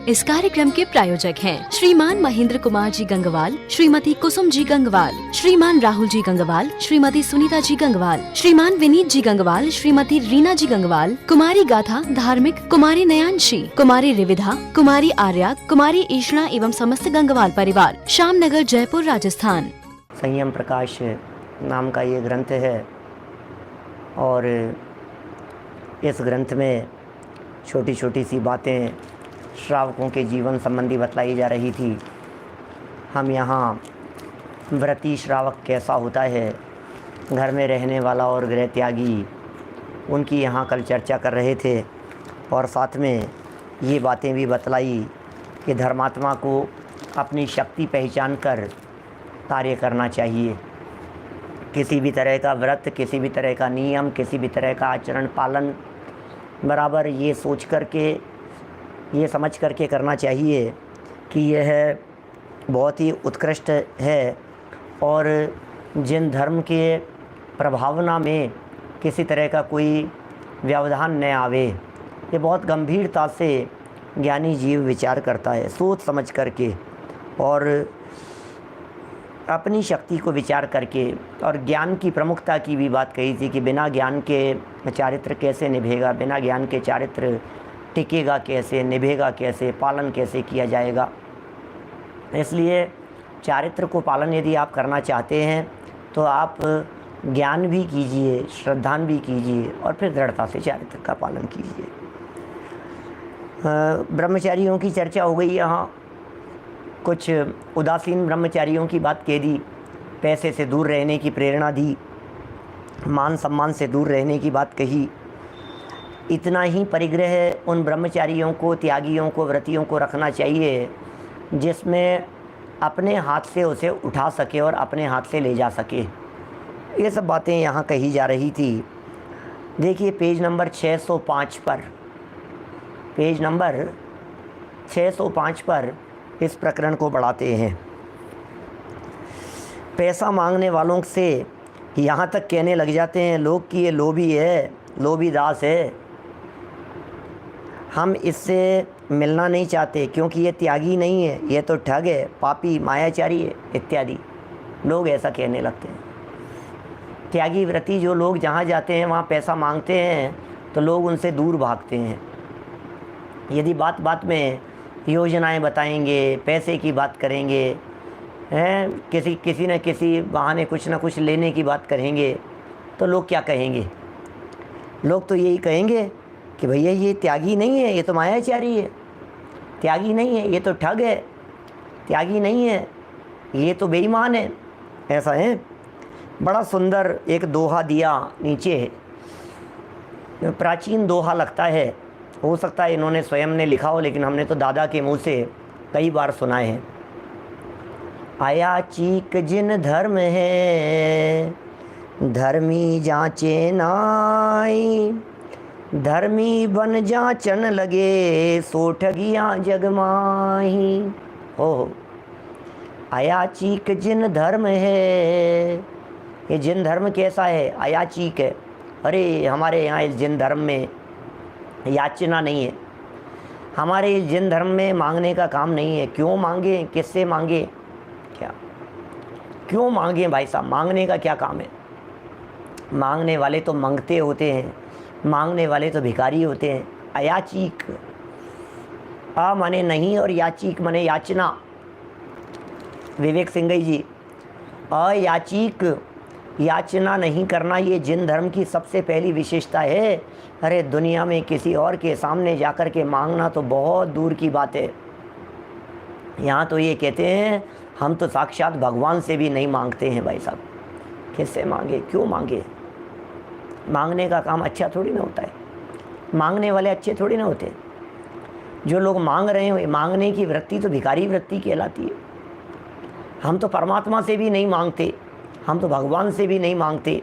इस कार्यक्रम के प्रायोजक हैं श्रीमान महेंद्र कुमार जी गंगवाल, श्रीमती कुसुम जी गंगवाल, श्रीमान राहुल जी गंगवाल, श्रीमती सुनीता जी गंगवाल, श्रीमान विनीत जी गंगवाल, श्रीमती रीना जी गंगवाल, कुमारी गाथा धार्मिक, कुमारी नयांशी, कुमारी रिविधा, कुमारी आर्या, कुमारी ईशना एवं समस्त गंगवाल परिवार, श्यामनगर, जयपुर, राजस्थान। संयम प्रकाश नाम का ये ग्रंथ है और इस ग्रंथ में छोटी छोटी सी बातें श्रावकों के जीवन संबंधी बतलाई जा रही थी। हम यहाँ व्रती श्रावक कैसा होता है, घर में रहने वाला और गृह त्यागी, उनकी यहाँ कल चर्चा कर रहे थे और साथ में ये बातें भी बतलाई कि धर्मात्मा को अपनी शक्ति पहचान कर कार्य करना चाहिए। किसी भी तरह का व्रत, किसी भी तरह का नियम, किसी भी तरह का आचरण पालन बराबर ये सोच करके, ये समझ करके करना चाहिए कि यह बहुत ही उत्कृष्ट है और जिन धर्म के प्रभावना में किसी तरह का कोई व्यवधान न आवे, ये बहुत गंभीरता से ज्ञानी जीव विचार करता है, सोच समझ करके और अपनी शक्ति को विचार करके। और ज्ञान की प्रमुखता की भी बात कही थी कि बिना ज्ञान के चारित्र कैसे निभेगा, बिना ज्ञान के चारित्र टिकेगा कैसे, निभेगा कैसे, पालन कैसे किया जाएगा। इसलिए चारित्र को पालन यदि आप करना चाहते हैं तो आप ज्ञान भी कीजिए, श्रद्धान भी कीजिए और फिर दृढ़ता से चारित्र का पालन कीजिए। ब्रह्मचारियों की चर्चा हो गई यहाँ, कुछ उदासीन ब्रह्मचारियों की बात कह दी, पैसे से दूर रहने की प्रेरणा दी, मान सम्मान से दूर रहने की बात कही। इतना ही परिग्रह उन ब्रह्मचारियों को, त्यागियों को, व्रतियों को रखना चाहिए जिसमें अपने हाथ से उसे उठा सके और अपने हाथ से ले जा सके। ये सब बातें यहाँ कही जा रही थी। देखिए पेज नंबर 605 पर, पेज नंबर 605 पर इस प्रकरण को बढ़ाते हैं। पैसा मांगने वालों से यहाँ तक कहने लग जाते हैं लोग कि ये लोभी है, लोभी दास है, हम इससे मिलना नहीं चाहते क्योंकि ये त्यागी नहीं है, ये तो ठग है, पापी, मायाचारी है इत्यादि। लोग ऐसा कहने लगते हैं। त्यागी व्रती जो लोग जहाँ जाते हैं वहाँ पैसा मांगते हैं तो लोग उनसे दूर भागते हैं। यदि बात बात में योजनाएं बताएंगे, पैसे की बात करेंगे, हैं किसी न किसी बहाने कुछ ना कुछ लेने की बात करेंगे तो लोग क्या कहेंगे? लोग तो यही कहेंगे कि भैया ये त्यागी नहीं है, ये तो मायाचारी है, त्यागी नहीं है, ये तो ठग है, त्यागी नहीं है, ये तो बेईमान है। ऐसा है। बड़ा सुंदर एक दोहा दिया नीचे, प्राचीन दोहा लगता है, हो सकता है इन्होंने स्वयं ने लिखा हो, लेकिन हमने तो दादा के मुंह से कई बार सुनाए हैं। आया चीक जिन धर्म है, धर्मी जांचे नाई, धर्मी बन जांचन लगे, सो ठगिया जगमाही। हो आया चीक जिन धर्म है, ये जिन धर्म कैसा है? आया चीक है। अरे हमारे यहाँ इस जिन धर्म में याचना नहीं है, हमारे इस जिन धर्म में मांगने का काम नहीं है। क्यों मांगे, किससे मांगे, क्या क्यों मांगे भाई साहब? मांगने का क्या काम है? मांगने वाले तो मांगते होते हैं, मांगने वाले तो भिखारी होते हैं। अयाचीक, आ माने नहीं और याचीक माने याचना। विवेक सिंघई जी, अयाचीक याचना नहीं करना ये जिन धर्म की सबसे पहली विशेषता है। अरे दुनिया में किसी और के सामने जाकर के मांगना तो बहुत दूर की बात है। यहाँ तो ये कहते हैं हम तो साक्षात भगवान से भी नहीं मांगते हैं भाई साहब। किससे मांगे, क्यों मांगे? मांगने का काम अच्छा थोड़ी ना होता है, मांगने वाले अच्छे थोड़ी ना होते। जो लोग मांग रहे हैं मांगने की वृत्ति तो भिखारी वृत्ति कहलाती है। हम तो परमात्मा से भी नहीं मांगते, हम तो भगवान से भी नहीं मांगते।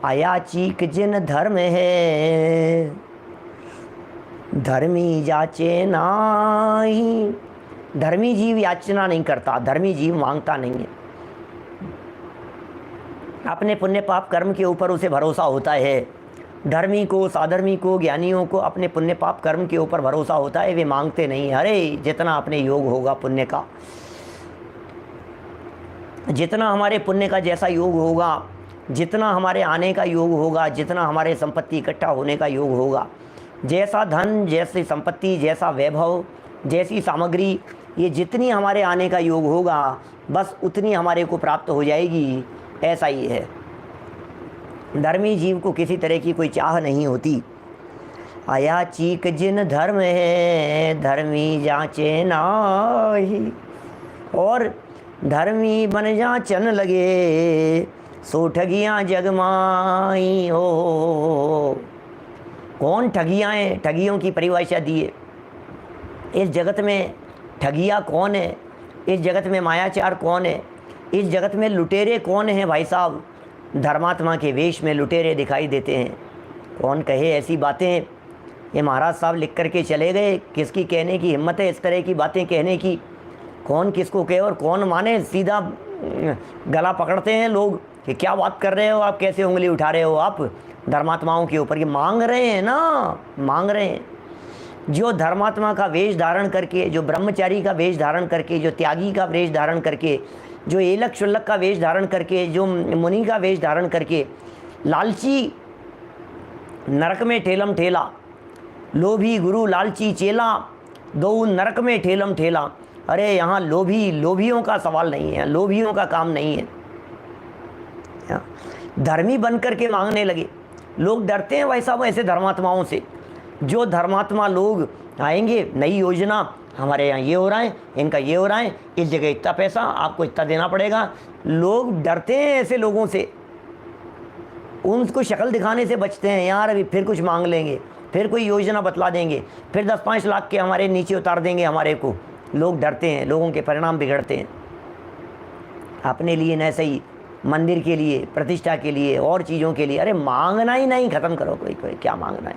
आया चीक जिन धर्म है, धर्मी जाचे नाही। धर्मी जीव याचना नहीं करता, धर्मी जीव मांगता नहीं है। अपने पुण्य पाप कर्म के ऊपर उसे भरोसा होता है धर्मी को, साधर्मी को, ज्ञानियों को अपने पुण्य पाप कर्म के ऊपर भरोसा होता है, वे मांगते नहीं। अरे जितना अपने योग होगा पुण्य का, जितना हमारे पुण्य का जैसा योग होगा, जितना हमारे आने का योग होगा, जितना हमारे संपत्ति इकट्ठा होने का योग होगा, जैसा धन, जैसी संपत्ति, जैसा वैभव, जैसी सामग्री, ये जितनी हमारे आने का योग होगा बस उतनी हमारे को प्राप्त हो जाएगी। ऐसा ही है। धर्मी जीव को किसी तरह की कोई चाह नहीं होती। आया चीक जिन धर्म है धर्मी जांचे नाही, और धर्मी बन जांचन लगे सो ठगियाँ जगमाई हो। कौन ठगियाँ हैं? ठगियों की परिभाषा दी है। इस जगत में ठगिया कौन है? इस जगत में मायाचार कौन है? इस जगत में लुटेरे कौन हैं भाई साहब? धर्मात्मा के वेश में लुटेरे दिखाई देते हैं। कौन कहे ऐसी बातें? ये महाराज साहब लिख करके चले गए। किसकी कहने की हिम्मत है इस तरह की बातें कहने की? कौन किसको कहे और कौन माने? सीधा गला पकड़ते हैं लोग कि क्या बात कर रहे हो आप, कैसे उंगली उठा रहे हो आप धर्मात्माओं के ऊपर? ये मांग रहे हैं ना, मांग रहे हैं। जो धर्मात्मा का वेश धारण करके, जो ब्रह्मचारी का वेश धारण करके, जो त्यागी का वेश धारण करके, जो एलक शुल्लक का वेश धारण करके, जो मुनि का वेश धारण करके, लालची नरक में ठेलम ठेला, लोभी गुरु लालची चेला, दो नरक में ठेलम ठेला। अरे यहाँ लोभियों का सवाल नहीं है, लोभियों का काम नहीं है। धर्मी बन करके मांगने लगे। लोग डरते हैं भाई साहब ऐसे धर्मात्माओं से। जो धर्मात्मा लोग आएंगे, नई योजना, हमारे यहाँ ये हो रहा है, इनका ये हो रहा है, इस जगह इतना पैसा, आपको इतना देना पड़ेगा। लोग डरते हैं ऐसे लोगों से, उनको शक्ल दिखाने से बचते हैं। यार अभी फिर कुछ मांग लेंगे, फिर कोई योजना बतला देंगे, फिर 10-5 लाख के हमारे नीचे उतार देंगे हमारे को। लोग डरते हैं, लोगों के परिणाम बिगड़ते हैं। अपने लिए न सही, मंदिर के लिए, प्रतिष्ठा के लिए, और चीज़ों के लिए। अरे मांगना ही नहीं, ख़त्म करो। कोई क्या मांगना है?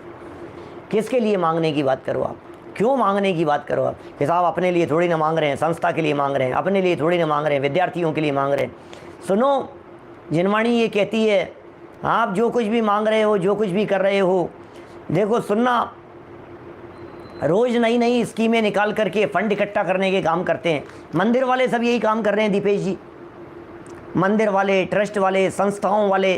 किसके लिए मांगने की बात करो आप? क्यों मांगने की बात करो आप? कि साहब अपने लिए थोड़ी ना मांग रहे हैं, संस्था के लिए मांग रहे हैं, अपने लिए थोड़ी ना मांग रहे हैं, विद्यार्थियों के लिए मांग रहे हैं। सुनो, जिनवाणी ये कहती है आप जो कुछ भी मांग रहे हो, जो कुछ भी कर रहे हो, देखो सुनना, रोज़ नई नई स्कीमें निकाल करके फंड इकट्ठा करने के काम करते हैं। मंदिर वाले सब यही काम कर रहे हैं दीपेश जी। मंदिर वाले, ट्रस्ट वाले, संस्थाओं वाले,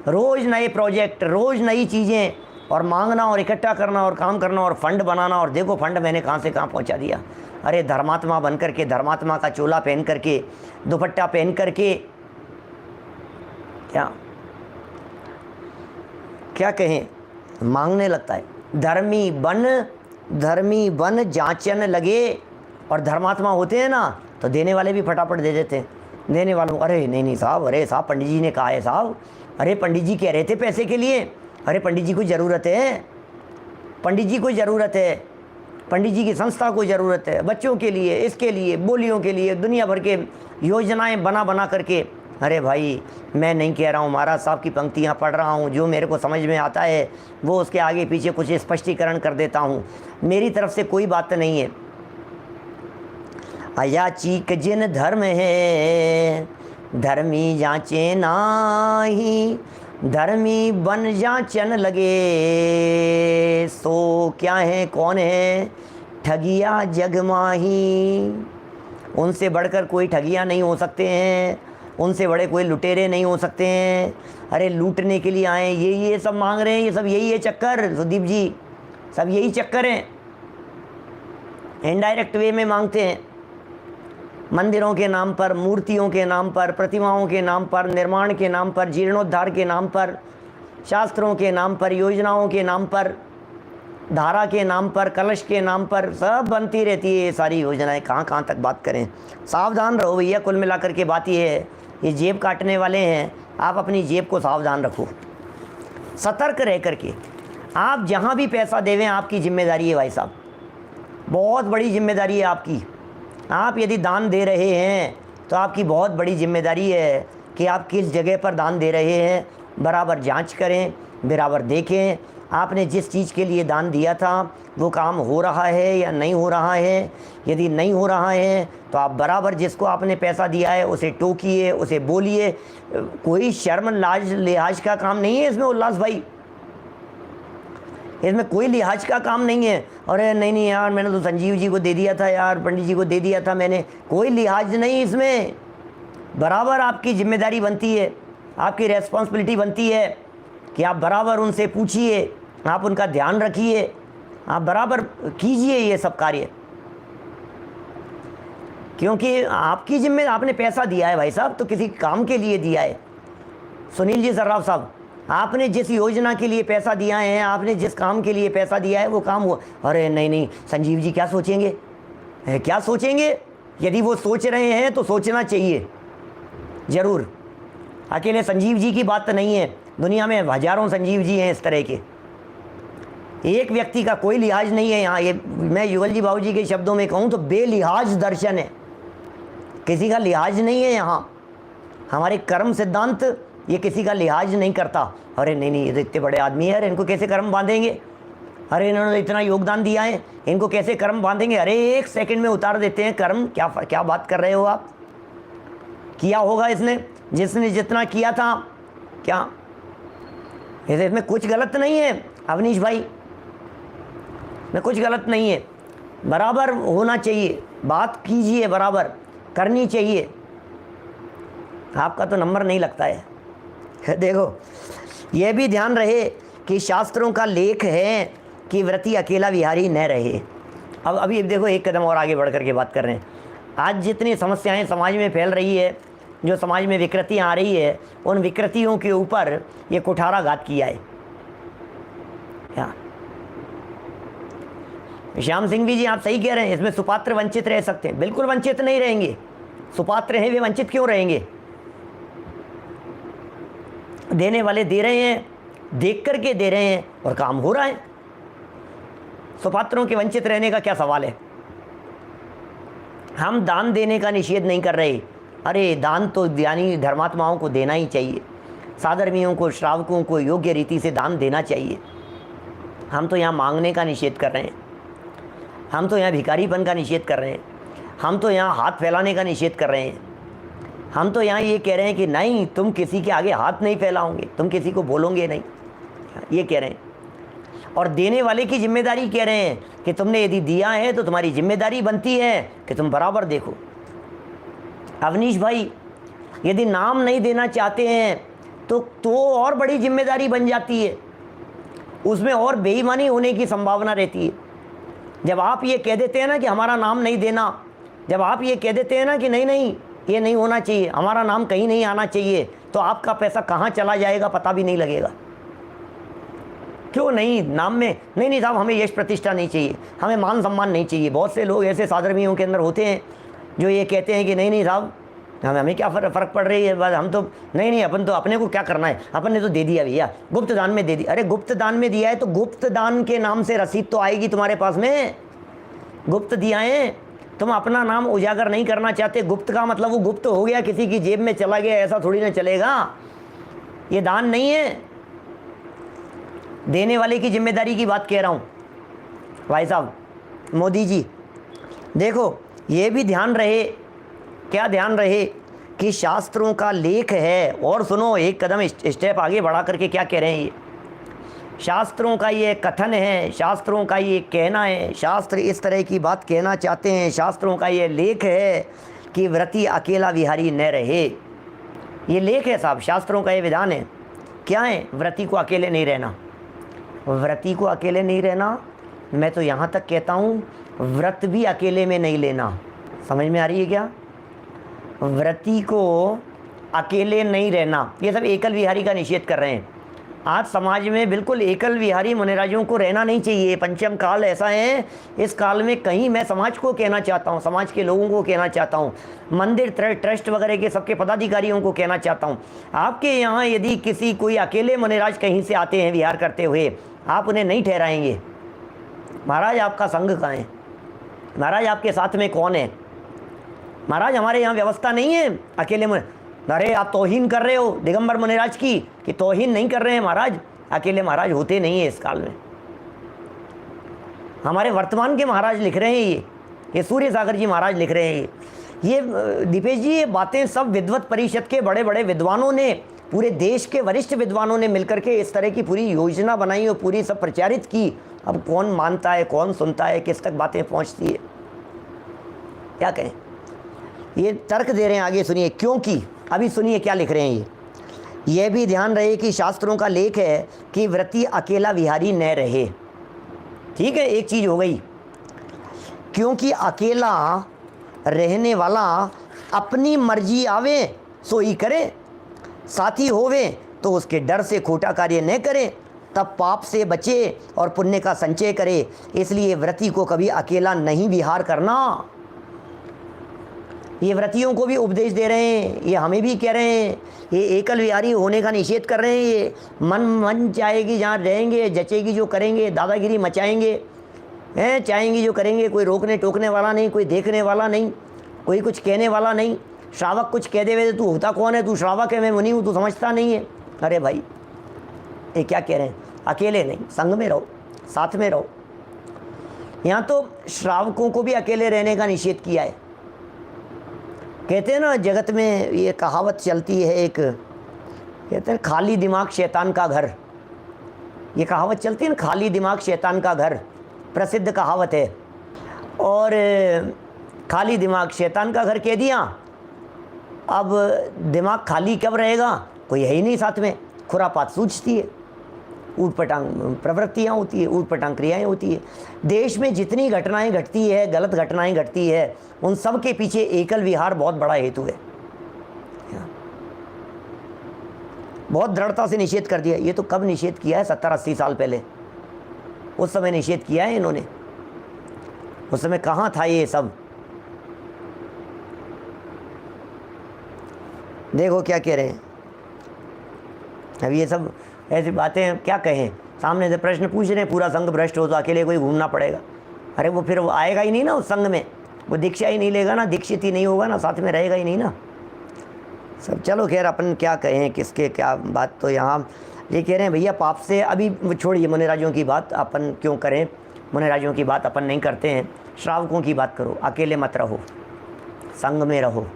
रोज़ नए प्रोजेक्ट, रोज़ नई चीज़ें, और मांगना और इकट्ठा करना और काम करना और फंड बनाना। और देखो फंड मैंने कहाँ से कहाँ पहुँचा दिया। अरे धर्मात्मा बन करके, धर्मात्मा का चोला पहन करके, दुपट्टा पहन करके, क्या कहें, मांगने लगता है। धर्मी बन जांचन लगे। और धर्मात्मा होते हैं ना तो देने वाले भी फटाफट दे देते हैं। देने वालों, अरे नहीं साहब, अरे साहब पंडित जी ने कहा है साहब, अरे पंडित जी कह रहे थे पैसे के लिए, अरे पंडित जी को ज़रूरत है, पंडित जी को ज़रूरत है, पंडित जी की संस्था को ज़रूरत है, बच्चों के लिए, इसके लिए, बोलियों के लिए, दुनिया भर के योजनाएं बना करके। अरे भाई मैं नहीं कह रहा हूँ, महाराज साहब की पंक्तियाँ पढ़ रहा हूँ, जो मेरे को समझ में आता है वो उसके आगे पीछे कुछ स्पष्टीकरण कर देता हूँ। मेरी तरफ से कोई बात नहीं है। अयाचिक जिन धर्म है धर्मी जांचे नाही, धर्मी बन जांचन लगे सो क्या है, कौन है, ठगिया जगमाही। उनसे बढ़कर कोई ठगिया नहीं हो सकते हैं, उनसे बड़े कोई लुटेरे नहीं हो सकते हैं। अरे लूटने के लिए आए, ये सब मांग रहे हैं, ये सब यही है चक्कर सुदीप जी, सब यही चक्कर हैं। इनडायरेक्ट वे में मांगते हैं, मंदिरों के नाम पर, मूर्तियों के नाम पर, प्रतिमाओं के नाम पर, निर्माण के नाम पर, जीर्णोद्धार के नाम पर, शास्त्रों के नाम पर, योजनाओं के नाम पर, धारा के नाम पर, कलश के नाम पर, सब बनती रहती है ये सारी योजनाएं। कहाँ तक बात करें। सावधान रहो भैया, कुल मिलाकर के बात ये है, ये जेब काटने वाले हैं, आप अपनी जेब को सावधान रखो, सतर्क रह करके। आप जहाँ भी पैसा देवें आपकी जिम्मेदारी है भाई साहब, बहुत बड़ी जिम्मेदारी है आपकी। आप यदि दान दे रहे हैं तो आपकी बहुत बड़ी जिम्मेदारी है कि आप किस जगह पर दान दे रहे हैं। बराबर जांच करें, बराबर देखें आपने जिस चीज़ के लिए दान दिया था वो काम हो रहा है या नहीं हो रहा है। यदि नहीं हो रहा है तो आप बराबर जिसको आपने पैसा दिया है उसे टोकिए, उसे बोलिए। कोई शर्म लाज लिहाज का काम नहीं है इसमें उल्लास भाई। इसमें कोई लिहाज का काम नहीं है। अरे नहीं नहीं यार, मैंने तो संजीव जी को दे दिया था यार, पंडित जी को दे दिया था मैंने, कोई लिहाज नहीं इसमें। बराबर आपकी जिम्मेदारी बनती है, आपकी रेस्पॉन्सिबिलिटी बनती है कि आप बराबर उनसे पूछिए, आप उनका ध्यान रखिए, आप बराबर कीजिए ये सब कार्य, क्योंकि आपकी जिम्मेदारी, आपने पैसा दिया है भाई साहब तो किसी काम के लिए दिया है। सुनील जी सर्राफ साहब, आपने जिस योजना के लिए पैसा दिया है, आपने जिस काम के लिए पैसा दिया है वो काम हुआ। अरे नहीं नहीं, संजीव जी क्या सोचेंगे, क्या सोचेंगे? यदि वो सोच रहे हैं तो सोचना चाहिए ज़रूर। अकेले संजीव जी की बात तो नहीं है, दुनिया में हजारों संजीव जी हैं इस तरह के। एक व्यक्ति का कोई लिहाज नहीं है यहाँ। ये मैं युगल जी बाबू जी के शब्दों में कहूँ तो बेलिहाज दर्शन है, किसी का लिहाज नहीं है यहाँ। हमारे कर्म सिद्धांत ये किसी का लिहाज नहीं करता। अरे नहीं नहीं, ये तो इतने बड़े आदमी है, अरे इनको कैसे कर्म बांधेंगे, अरे इन्होंने इतना योगदान दिया है, इनको कैसे कर्म बांधेंगे। अरे एक सेकंड में उतार देते हैं कर्म। क्या बात कर रहे हो आप? किया होगा इसने, जिसने जितना किया था, क्या इसमें कुछ गलत नहीं है अवनीश भाई, में कुछ गलत नहीं है। बराबर होना चाहिए, बात कीजिए, बराबर करनी चाहिए। आपका तो नंबर नहीं लगता है। देखो, यह भी ध्यान रहे कि शास्त्रों का लेख है कि व्रती अकेला विहारी न रहे। अब अभी देखो, एक कदम और आगे बढ़ करके बात कर रहे हैं। आज जितनी समस्याएं समाज में फैल रही है, जो समाज में विकृतियां आ रही है, उन विकृतियों के ऊपर ये कुठाराघात किया है। क्या श्याम सिंह भी जी आप सही कह रहे हैं, इसमें सुपात्र वंचित रह सकते हैं। बिल्कुल वंचित नहीं रहेंगे, सुपात्र हैं वे वंचित क्यों रहेंगे? देने वाले दे रहे हैं, देख करके दे रहे हैं और काम हो रहा है। सुपात्रों के वंचित रहने का क्या सवाल है? हम दान देने का निषेध नहीं कर रहे। अरे दान तो ज्ञानी धर्मात्माओं को देना ही चाहिए, साधर्मियों को, श्रावकों को योग्य रीति से दान देना चाहिए। हम तो यहाँ मांगने का निषेध कर रहे हैं, हम तो यहाँ भिखारीपन का निषेध कर रहे हैं, हम तो यहाँ हाथ फैलाने का निषेध कर रहे हैं, हम तो यहाँ ये कह रहे हैं कि नहीं, तुम किसी के आगे हाथ नहीं फैलाओगे, तुम किसी को बोलोगे नहीं, ये कह रहे हैं। और देने वाले की जिम्मेदारी कह रहे हैं कि तुमने यदि दिया है तो तुम्हारी जिम्मेदारी बनती है कि तुम बराबर देखो। अवनीश भाई, यदि नाम नहीं देना चाहते हैं तो और बड़ी जिम्मेदारी बन जाती है, उसमें और बेईमानी होने की संभावना रहती है। जब आप ये कह देते हैं ना कि हमारा नाम नहीं देना, जब आप ये कह देते हैं ना कि नहीं नहीं ये नहीं होना चाहिए, हमारा नाम कहीं नहीं आना चाहिए, तो आपका पैसा कहाँ चला जाएगा पता भी नहीं लगेगा। क्यों नहीं? नाम में नहीं नहीं साहब, हमें यश प्रतिष्ठा नहीं चाहिए, हमें मान सम्मान नहीं चाहिए। बहुत से लोग ऐसे साधर्मियों के अंदर होते हैं जो ये कहते हैं कि नहीं नहीं साहब, हमें क्या फ़र्क पड़ रही है, बस हम तो नहीं नहीं, अपन तो अपने को क्या करना है, अपन ने तो दे दिया भैया, गुप्त दान में दे दिया। अरे गुप्त दान में दिया है तो गुप्त दान के नाम से रसीद तो आएगी तुम्हारे पास में। गुप्त दिया है, तुम अपना नाम उजागर नहीं करना चाहते, गुप्त का मतलब वो गुप्त हो गया, किसी की जेब में चला गया, ऐसा थोड़ी ना चलेगा। ये दान नहीं है, देने वाले की जिम्मेदारी की बात कह रहा हूँ भाई साहब। मोदी जी देखो, ये भी ध्यान रहे, क्या ध्यान रहे कि शास्त्रों का लेख है। और सुनो, एक कदम स्टेप आगे बढ़ा करके क्या कह रहे हैं, ये शास्त्रों का ये कथन है, शास्त्रों का ये कहना है, शास्त्र इस तरह की बात कहना चाहते हैं, शास्त्रों का ये लेख है कि व्रती अकेला विहारी न रहे। ये लेख है साहब, शास्त्रों का ये विधान है। क्या है? व्रती को अकेले नहीं रहना। व्रती को अकेले नहीं रहना, मैं तो यहाँ तक कहता हूँ व्रत भी अकेले में नहीं लेना। समझ में आ रही है क्या? व्रती को अकेले नहीं रहना, ये सब एकल विहारी का निषेध कर रहे हैं। आज समाज में बिल्कुल एकल विहारी मुनिराजों को रहना नहीं चाहिए। पंचम काल ऐसा है, इस काल में कहीं मैं समाज को कहना चाहता हूँ, समाज के लोगों को कहना चाहता हूँ, मंदिर ट्रस्ट वगैरह के सबके पदाधिकारियों को कहना चाहता हूँ, आपके यहाँ यदि किसी कोई अकेले मुनिराज कहीं से आते हैं विहार करते हुए, आप उन्हें नहीं ठहराएंगे। महाराज आपका संघ कहाँ है? महाराज आपके साथ में कौन है? महाराज हमारे यहाँ व्यवस्था नहीं है अकेले में। अरे आप तौहीन कर रहे हो दिगंबर मुनिराज की, कि तौहीन नहीं कर रहे हैं महाराज, अकेले महाराज होते नहीं है इस काल में। हमारे वर्तमान के महाराज लिख रहे हैं, ये सूर्य सागर जी महाराज लिख रहे हैं। ये दीपेश जी, ये बातें सब विद्वत परिषद के बड़े बड़े विद्वानों ने पूरे देश के वरिष्ठ विद्वानों ने मिलकर के इस तरह की पूरी योजना बनाई और पूरी सब प्रचारित की। अब कौन मानता है, कौन सुनता है, किस तक बातें पहुंचती है, क्या कहें। ये तर्क दे रहे हैं, आगे सुनिए। क्योंकि अभी सुनिए क्या लिख रहे हैं ये भी ध्यान रहे कि शास्त्रों का लेख है कि व्रती अकेला विहारी न रहे। ठीक है, एक चीज़ हो गई, क्योंकि अकेला रहने वाला अपनी मर्जी आवे सो ही करे, साथी होवे तो उसके डर से खोटा कार्य न करे, तब पाप से बचे और पुण्य का संचय करे। इसलिए व्रती को कभी अकेला नहीं विहार करना। ये व्रतियों को भी उपदेश दे रहे हैं, ये हमें भी कह रहे हैं। ये एकल विहारी होने का निषेध कर रहे हैं। ये मन चाहेगी जहाँ रहेंगे, जचेगी जो करेंगे, दादागिरी मचाएंगे हैं, चाहेंगी जो करेंगे, कोई रोकने टोकने वाला नहीं, कोई देखने वाला नहीं, कोई कुछ कहने वाला नहीं। श्रावक कुछ कह देवे तो तू होता कौन है, तू श्रावक है, मैं मुनि हूँ, तू समझता नहीं है। अरे भाई ये क्या कह रहे हैं, अकेले नहीं, संग में रहो, साथ में रहो। यहाँ तो श्रावकों को भी अकेले रहने का निषेध किया है। कहते हैं ना, जगत में ये कहावत चलती है एक, कहते हैं खाली दिमाग शैतान का घर। ये कहावत चलती है ना, खाली दिमाग शैतान का घर, प्रसिद्ध कहावत है। और खाली दिमाग शैतान का घर कह दिया, अब दिमाग खाली कब रहेगा, कोई है ही नहीं साथ में, खुरापात सूझती है, ऊटपटांग प्रवृत्तियाँ होती है, ऊटपटांग क्रियाएँ होती है। देश में जितनी घटनाएं घटती है, गलत घटनाएं घटती है, उन सब के पीछे एकल विहार बहुत बड़ा हेतु है। बहुत दृढ़ता से निषेध कर दिया। ये तो कब निषेध किया है, 70-80 साल पहले, उस समय निषेध किया है इन्होंने। उस समय कहाँ था ये सब। देखो क्या कह रहे हैं। अब ये सब ऐसी बातें क्या कहें, सामने से प्रश्न पूछ रहे हैं, पूरा संघ भ्रष्ट हो तो अकेले कोई घूमना पड़ेगा। अरे वो फिर वो आएगा ही नहीं ना उस संघ में, वो दीक्षा ही नहीं लेगा ना, दीक्षित ही नहीं होगा ना, साथ में रहेगा ही नहीं ना सब। चलो खैर, अपन क्या कहें, किसके क्या बात। तो यहाँ ये कह रहे हैं भैया पाप से, अभी छोड़िए मुनिराजों की बात, अपन क्यों करें, मुनिराजों की बात अपन नहीं करते हैं। श्रावकों की बात करो, अकेले मत रहो, संग में रहो।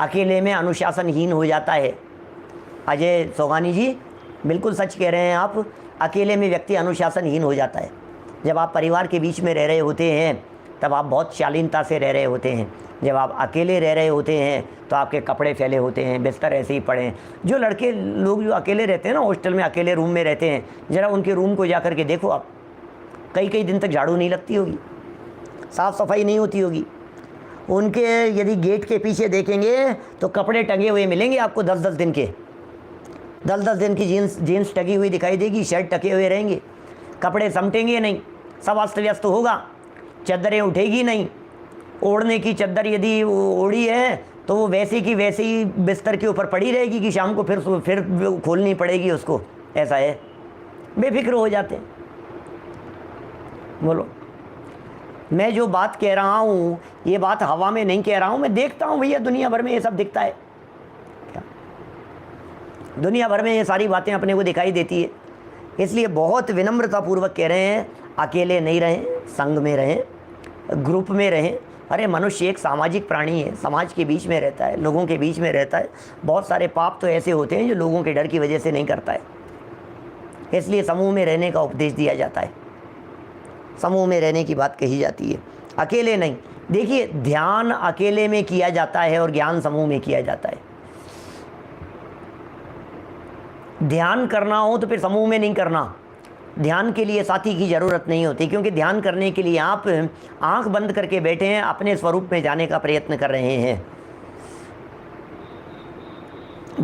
अकेले में अनुशासनहीन हो जाता है। अजय सोगानी जी बिल्कुल सच कह रहे हैं आप, अकेले में व्यक्ति अनुशासनहीन हो जाता है। जब आप परिवार के बीच में रह रहे होते हैं तब आप बहुत शालीनता से रह रहे होते हैं। जब आप अकेले रह रहे होते हैं तो आपके कपड़े फैले होते हैं, बिस्तर ऐसे ही पड़े हैं। जो लड़के लोग जो अकेले रहते हैं ना, हॉस्टल में अकेले रूम में रहते हैं, ज़रा उनके रूम को जा कर के देखो आप, कई कई दिन तक झाड़ू नहीं लगती होगी, साफ़ सफाई नहीं होती होगी। उनके यदि गेट के पीछे देखेंगे तो कपड़े टंगे हुए मिलेंगे आपको, 10-10 दिन के, 10-10 दिन की जीन्स टंगी हुई दिखाई देगी, शर्ट टके हुए रहेंगे, कपड़े समटेंगे नहीं, सब अस्त व्यस्त होगा, चद्दरें उठेगी नहीं। ओढ़ने की चद्दर यदि ओढ़ी है तो वो वैसी की वैसे ही बिस्तर के ऊपर पड़ी रहेगी कि शाम को फिर खोलनी पड़ेगी उसको। ऐसा है, बेफिक्र हो जाते हैं। बोलो, मैं जो बात कह रहा हूँ ये बात हवा में नहीं कह रहा हूँ, मैं देखता हूँ भैया दुनिया भर में ये सब दिखता है। क्या दुनिया भर में ये सारी बातें अपने को दिखाई देती है। इसलिए बहुत विनम्रतापूर्वक कह रहे हैं, अकेले नहीं रहें, संग में रहें, ग्रुप में रहें। अरे मनुष्य एक सामाजिक प्राणी है, समाज के बीच में रहता है, लोगों के बीच में रहता है। बहुत सारे पाप तो ऐसे होते हैं जो लोगों के डर की वजह से नहीं करता है, इसलिए समूह में रहने का उपदेश दिया जाता है, समूह में रहने की बात कही जाती है, अकेले नहीं। देखिए, ध्यान अकेले में किया जाता है और ज्ञान समूह में किया जाता है। ध्यान करना हो तो फिर समूह में नहीं करना। ध्यान के लिए साथी की ज़रूरत नहीं होती, क्योंकि ध्यान करने के लिए आप आंख बंद करके बैठे हैं, अपने स्वरूप में जाने का प्रयत्न कर रहे हैं।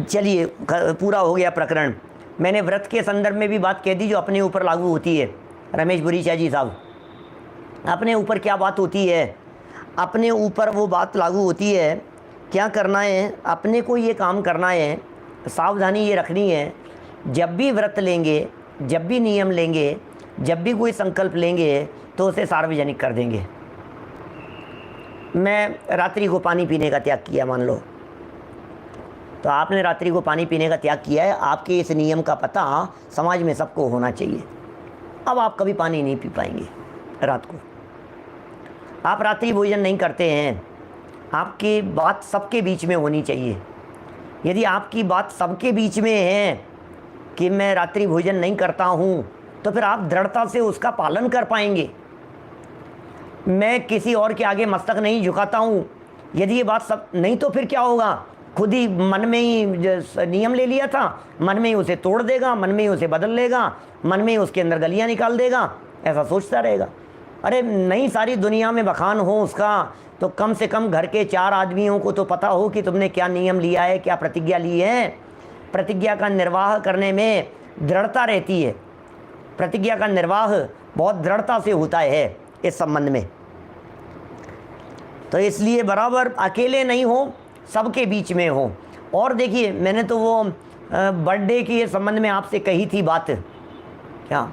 चलिए, पूरा हो गया प्रकरण। मैंने व्रत के संदर्भ में भी बात कह दी जो अपने ऊपर लागू होती है। रमेश बुरीचा जी साहब, अपने ऊपर क्या बात होती है? अपने ऊपर वो बात लागू होती है, क्या करना है, अपने को ये काम करना है, सावधानी ये रखनी है, जब भी व्रत लेंगे, जब भी नियम लेंगे, जब भी कोई संकल्प लेंगे तो उसे सार्वजनिक कर देंगे। मैं रात्रि को पानी पीने का त्याग किया, मान लो, तो आपने रात्रि को पानी पीने का त्याग किया है, आपके इस नियम का पता समाज में सबको होना चाहिए। अब आप कभी पानी नहीं पी पाएंगे रात को। आप रात्रि भोजन नहीं करते हैं, आपकी बात सबके बीच में होनी चाहिए। यदि आपकी बात सबके बीच में है कि मैं रात्रि भोजन नहीं करता हूँ, तो फिर आप दृढ़ता से उसका पालन कर पाएंगे। मैं किसी और के आगे मस्तक नहीं झुकाता हूँ, यदि ये बात सब नहीं, तो फिर क्या होगा? खुद ही मन में ही नियम ले लिया था, मन में ही उसे तोड़ देगा, मन में ही उसे बदल लेगा, मन में ही उसके अंदर गलियाँ निकाल देगा, ऐसा सोचता रहेगा। अरे नहीं, सारी दुनिया में बखान हो उसका, तो कम से कम घर के 4 आदमियों को तो पता हो कि तुमने क्या नियम लिया है, क्या प्रतिज्ञा ली है। प्रतिज्ञा का निर्वाह करने में दृढ़ता रहती है, प्रतिज्ञा का निर्वाह बहुत दृढ़ता से होता है इस संबंध में। तो इसलिए बराबर अकेले नहीं हो, सबके बीच में हो। और देखिए, मैंने तो वो बर्थडे के संबंध में आपसे कही थी बात, क्या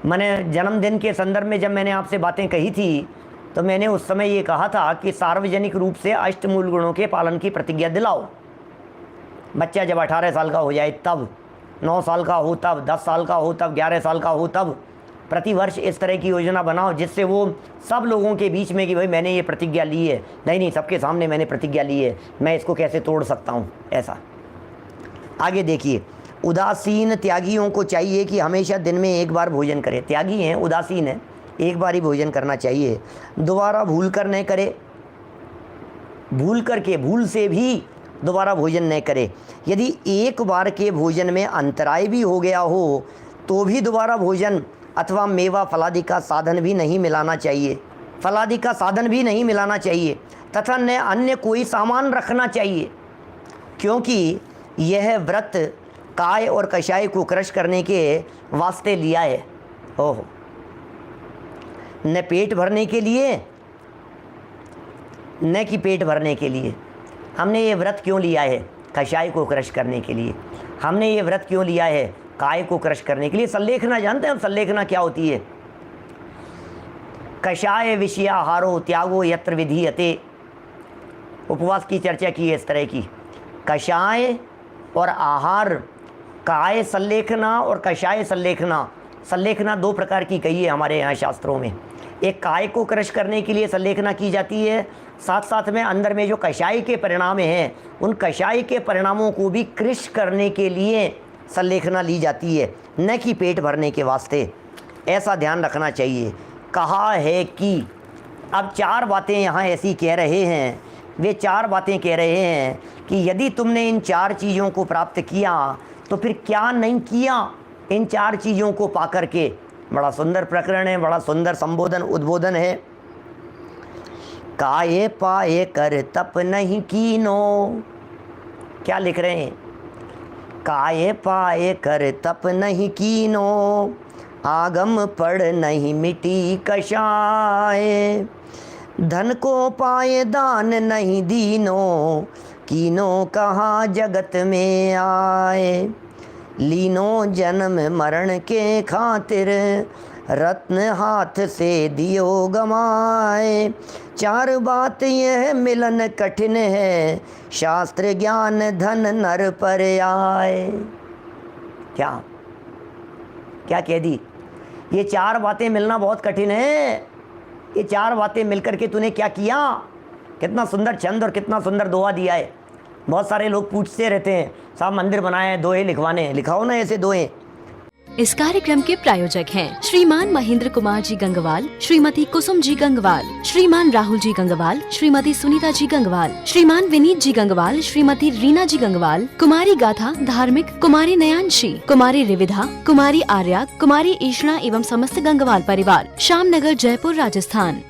मैंने जन्मदिन के संदर्भ में जब मैंने आपसे बातें कही थी, तो मैंने उस समय ये कहा था कि सार्वजनिक रूप से अष्टमूल गुणों के पालन की प्रतिज्ञा दिलाओ। बच्चा जब 18 साल का हो जाए तब, 9 साल का हो तब, 10 साल का हो तब, 11 साल का हो तब, प्रतिवर्ष इस तरह की योजना बनाओ जिससे वो सब लोगों के बीच में कि भाई मैंने ये प्रतिज्ञा ली है, नहीं सबके सामने मैंने प्रतिज्ञा ली है, मैं इसको कैसे तोड़ सकता हूँ, ऐसा। आगे देखिए, उदासीन त्यागियों को चाहिए कि हमेशा दिन में एक बार भोजन करें। त्यागी हैं, उदासीन है, एक बार ही भोजन करना चाहिए। दोबारा भूल कर न करे, भूल करके, भूल से भी दोबारा भोजन न करे। यदि एक बार के भोजन में अंतराय भी हो गया हो तो भी दोबारा भोजन अथवा मेवा फलादि का साधन भी नहीं मिलाना चाहिए, फलादि का साधन भी नहीं मिलाना चाहिए, तथा न अन्य कोई सामान रखना चाहिए, क्योंकि यह व्रत काय और कषाय को क्रश करने के वास्ते लिया है। ओहो, न पेट भरने के लिए, न कि पेट भरने के लिए। हमने ये व्रत क्यों लिया है? कषाय को क्रश करने के लिए। हमने ये व्रत क्यों लिया है? काय को क्रश करने के लिए। सल्लेखना जानते हैं हम? सल्लेखना क्या होती है? कषाय विषयाहारो त्यागो यत्र विधीयते। उपवास की चर्चा की है इस तरह की। कषाय और आहार, काय सल्लेखना और कषाय सल्लेखना। सल्लेखना 2 प्रकार की कही है हमारे यहाँ शास्त्रों में। एक काय को क्रश करने के लिए सल्लेखना की जाती है, साथ साथ में अंदर में जो कषाय के परिणाम हैं उन कषाय के परिणामों को भी क्रश करने के लिए सल्लेखना ली जाती है, न कि पेट भरने के वास्ते। ऐसा ध्यान रखना चाहिए। कहा है कि अब 4 बातें यहाँ ऐसी कह रहे हैं, वे 4 बातें कह रहे हैं कि यदि तुमने इन 4 चीज़ों को प्राप्त किया तो फिर क्या नहीं किया इन 4 चीज़ों को पा करके। बड़ा सुंदर प्रकरण है, बड़ा सुंदर संबोधन उद्बोधन है। काये पाए कर तप नहीं कीनो। क्या लिख रहे हैं? काये पाए कर तप नहीं कीनो, आगम पढ़ नहीं मिटी कषाय। धन को पाए दान नहीं दीनो, कीनो कहाँ जगत में आए। लीनो जन्म मरण के खातिर, रत्न हाथ से दियो गमाए। 4 बात यह मिलन कठिन है, शास्त्र ज्ञान धन नर पर आए। क्या क्या कह दी? ये 4 बातें मिलना बहुत कठिन है। ये 4 बातें मिलकर के तूने क्या किया? कितना सुंदर छंद और कितना सुंदर दोहा दिया है। बहुत सारे लोग पूछते रहते हैं, साहब मंदिर बनाए हैं, दोहे लिखवाने, लिखाओ ना ऐसे दोहे। इस कार्यक्रम के प्रायोजक हैं श्रीमान महेंद्र कुमार जी गंगवाल, श्रीमती कुसुम जी गंगवाल, श्रीमान राहुल जी गंगवाल, श्रीमती सुनीता जी गंगवाल, श्रीमान विनीत जी गंगवाल, श्रीमती रीना जी गंगवाल, कुमारी गाथा धार्मिक, कुमारी नयांशी, कुमारी रिविधा, कुमारी आर्या, कुमारी ईशना एवं समस्त गंगवाल परिवार, श्यामनगर, जयपुर, राजस्थान।